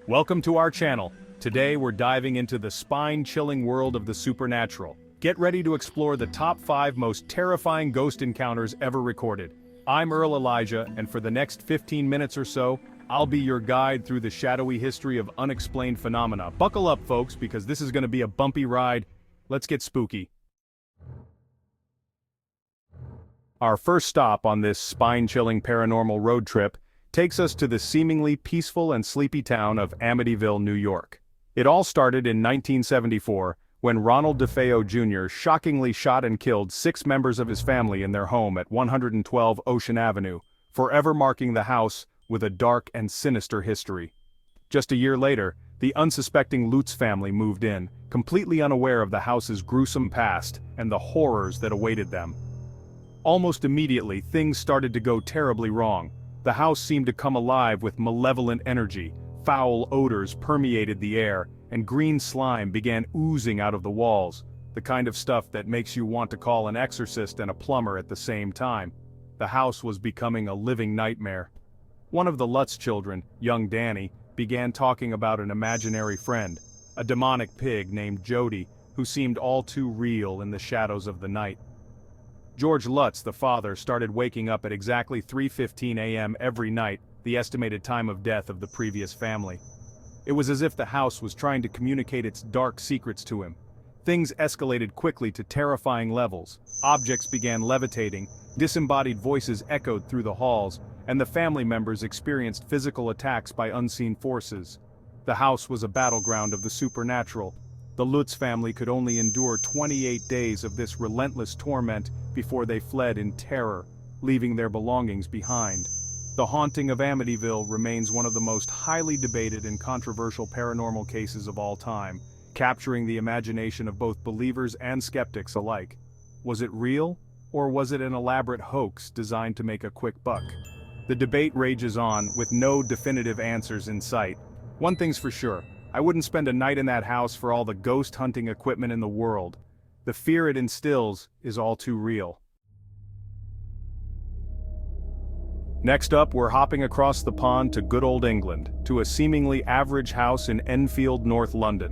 Welcome to our channel. Today we're diving into the spine-chilling world of the supernatural. Get ready to explore the top 5 most terrifying ghost encounters ever recorded. I'm Earl Elijah, and for the next 15 minutes or so, I'll be your guide through the shadowy history of unexplained phenomena. Buckle up, folks, because this is going to be a bumpy ride. Let's get spooky. Our first stop on this spine-chilling paranormal road trip takes us to the seemingly peaceful and sleepy town of Amityville, New York. It all started in 1974, when Ronald DeFeo Jr. shockingly shot and killed 6 members of his family in their home at 112 Ocean Avenue, forever marking the house with a dark and sinister history. Just a year later, the unsuspecting Lutz family moved in, completely unaware of the house's gruesome past and the horrors that awaited them. Almost immediately, things started to go terribly wrong. The house seemed to come alive with malevolent energy, foul odors permeated the air, and green slime began oozing out of the walls, the kind of stuff that makes you want to call an exorcist and a plumber at the same time. The house was becoming a living nightmare. One of the Lutz children, young Danny, began talking about an imaginary friend, a demonic pig named Jody, who seemed all too real in the shadows of the night. George Lutz, the father, started waking up at exactly 3:15 a.m. every night, the estimated time of death of the previous family. It was as if the house was trying to communicate its dark secrets to him. Things escalated quickly to terrifying levels. Objects began levitating, disembodied voices echoed through the halls, and the family members experienced physical attacks by unseen forces. The house was a battleground of the supernatural. The Lutz family could only endure 28 days of this relentless torment before they fled in terror, leaving their belongings behind. The haunting of Amityville remains one of the most highly debated and controversial paranormal cases of all time, capturing the imagination of both believers and skeptics alike. Was it real, or was it an elaborate hoax designed to make a quick buck? The debate rages on, with no definitive answers in sight. One thing's for sure, I wouldn't spend a night in that house for all the ghost hunting equipment in the world. The fear it instills is all too real. Next up, we're hopping across the pond to good old England, to a seemingly average house in Enfield, North London.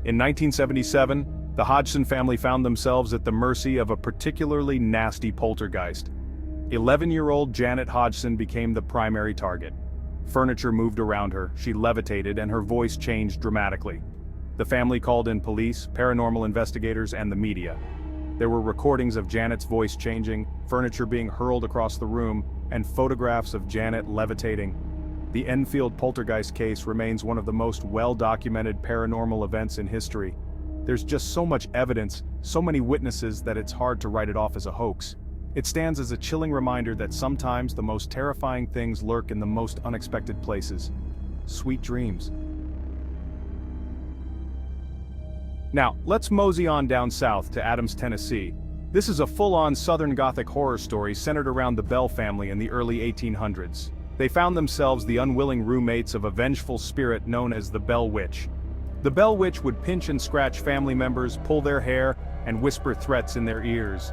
In 1977, the Hodgson family found themselves at the mercy of a particularly nasty poltergeist. 11-year-old Janet Hodgson became the primary target. Furniture moved around her, she levitated, and her voice changed dramatically. The family called in police, paranormal investigators, and the media. There were recordings of Janet's voice changing, furniture being hurled across the room, and photographs of Janet levitating. The Enfield poltergeist case remains one of the most well-documented paranormal events in history. There's just so much evidence, so many witnesses that it's hard to write it off as a hoax. It stands as a chilling reminder that sometimes the most terrifying things lurk in the most unexpected places. Sweet dreams. Now, let's mosey on down south to Adams, Tennessee. This is a full-on Southern Gothic horror story centered around the Bell family in the early 1800s. They found themselves the unwilling roommates of a vengeful spirit known as the Bell Witch. The Bell Witch would pinch and scratch family members, pull their hair, and whisper threats in their ears.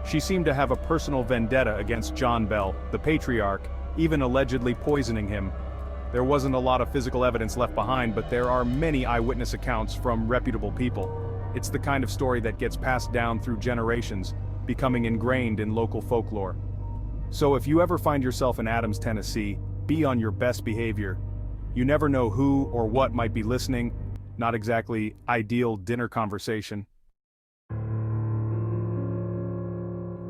She seemed to have a personal vendetta against John Bell, the patriarch, even allegedly poisoning him. There wasn't a lot of physical evidence left behind, but there are many eyewitness accounts from reputable people. It's the kind of story that gets passed down through generations, becoming ingrained in local folklore. So if you ever find yourself in Adams, Tennessee, be on your best behavior. You never know who or what might be listening. Not exactly ideal dinner conversation.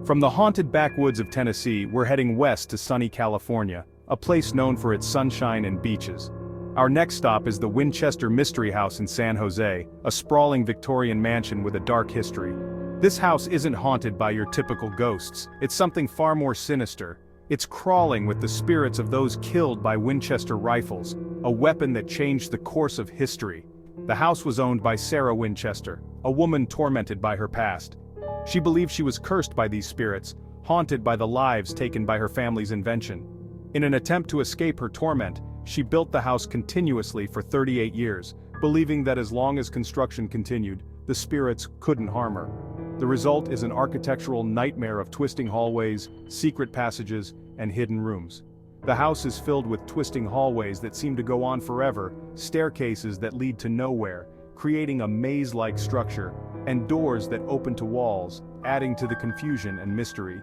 From the haunted backwoods of Tennessee, we're heading west to sunny California, a place known for its sunshine and beaches. Our next stop is the Winchester Mystery House in San Jose, a sprawling Victorian mansion with a dark history. This house isn't haunted by your typical ghosts, it's something far more sinister. It's crawling with the spirits of those killed by Winchester rifles, a weapon that changed the course of history. The house was owned by Sarah Winchester, a woman tormented by her past. She believed she was cursed by these spirits, haunted by the lives taken by her family's invention. In an attempt to escape her torment, she built the house continuously for 38 years, believing that as long as construction continued, the spirits couldn't harm her. The result is an architectural nightmare of twisting hallways, secret passages, and hidden rooms. The house is filled with twisting hallways that seem to go on forever, staircases that lead to nowhere, creating a maze-like structure, and doors that open to walls, adding to the confusion and mystery.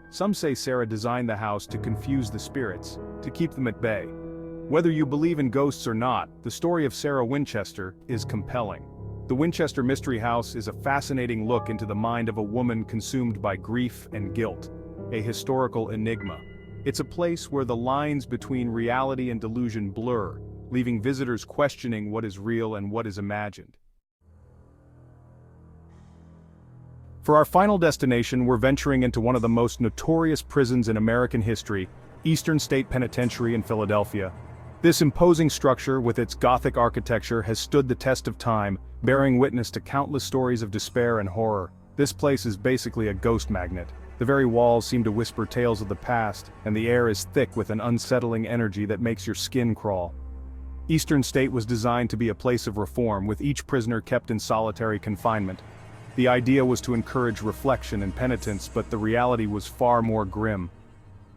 Some say Sarah designed the house to confuse the spirits, to keep them at bay. Whether you believe in ghosts or not, the story of Sarah Winchester is compelling. The Winchester Mystery House is a fascinating look into the mind of a woman consumed by grief and guilt, a historical enigma. It's a place where the lines between reality and delusion blur, leaving visitors questioning what is real and what is imagined. For our final destination, we're venturing into one of the most notorious prisons in American history, Eastern State Penitentiary in Philadelphia. This imposing structure, with its Gothic architecture, has stood the test of time, bearing witness to countless stories of despair and horror. This place is basically a ghost magnet. The very walls seem to whisper tales of the past, and the air is thick with an unsettling energy that makes your skin crawl. Eastern State was designed to be a place of reform, with each prisoner kept in solitary confinement. The idea was to encourage reflection and penitence, but the reality was far more grim.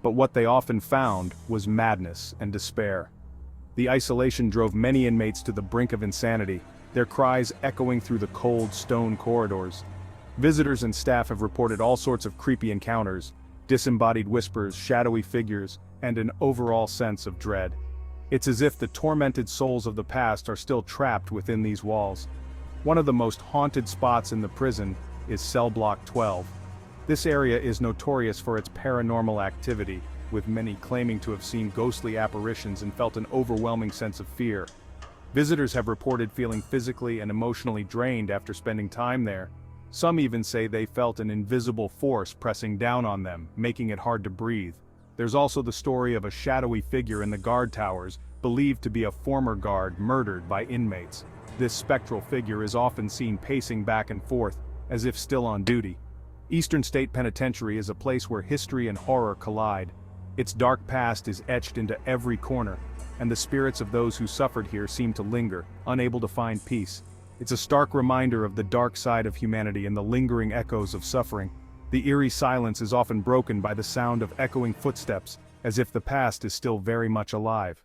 But what they often found was madness and despair. The isolation drove many inmates to the brink of insanity, their cries echoing through the cold stone corridors. Visitors and staff have reported all sorts of creepy encounters, disembodied whispers, shadowy figures, and an overall sense of dread. It's as if the tormented souls of the past are still trapped within these walls. One of the most haunted spots in the prison is Cell Block 12. This area is notorious for its paranormal activity, with many claiming to have seen ghostly apparitions and felt an overwhelming sense of fear. Visitors have reported feeling physically and emotionally drained after spending time there. Some even say they felt an invisible force pressing down on them, making it hard to breathe. There's also the story of a shadowy figure in the guard towers, believed to be a former guard murdered by inmates. This spectral figure is often seen pacing back and forth, as if still on duty. Eastern State Penitentiary is a place where history and horror collide. Its dark past is etched into every corner, and the spirits of those who suffered here seem to linger, unable to find peace. It's a stark reminder of the dark side of humanity and the lingering echoes of suffering. The eerie silence is often broken by the sound of echoing footsteps, as if the past is still very much alive.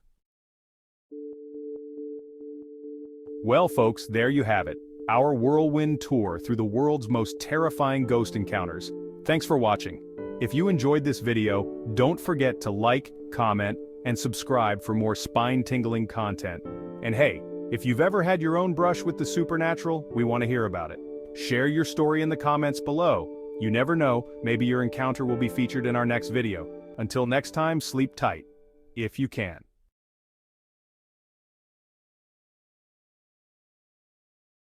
Well folks, there you have it, our whirlwind tour through the world's most terrifying ghost encounters. Thanks for watching. If you enjoyed this video, don't forget to like, comment, and subscribe for more spine-tingling content. And hey, if you've ever had your own brush with the supernatural, we want to hear about it. Share your story in the comments below. You never know, maybe your encounter will be featured in our next video. Until next time, sleep tight, if you can.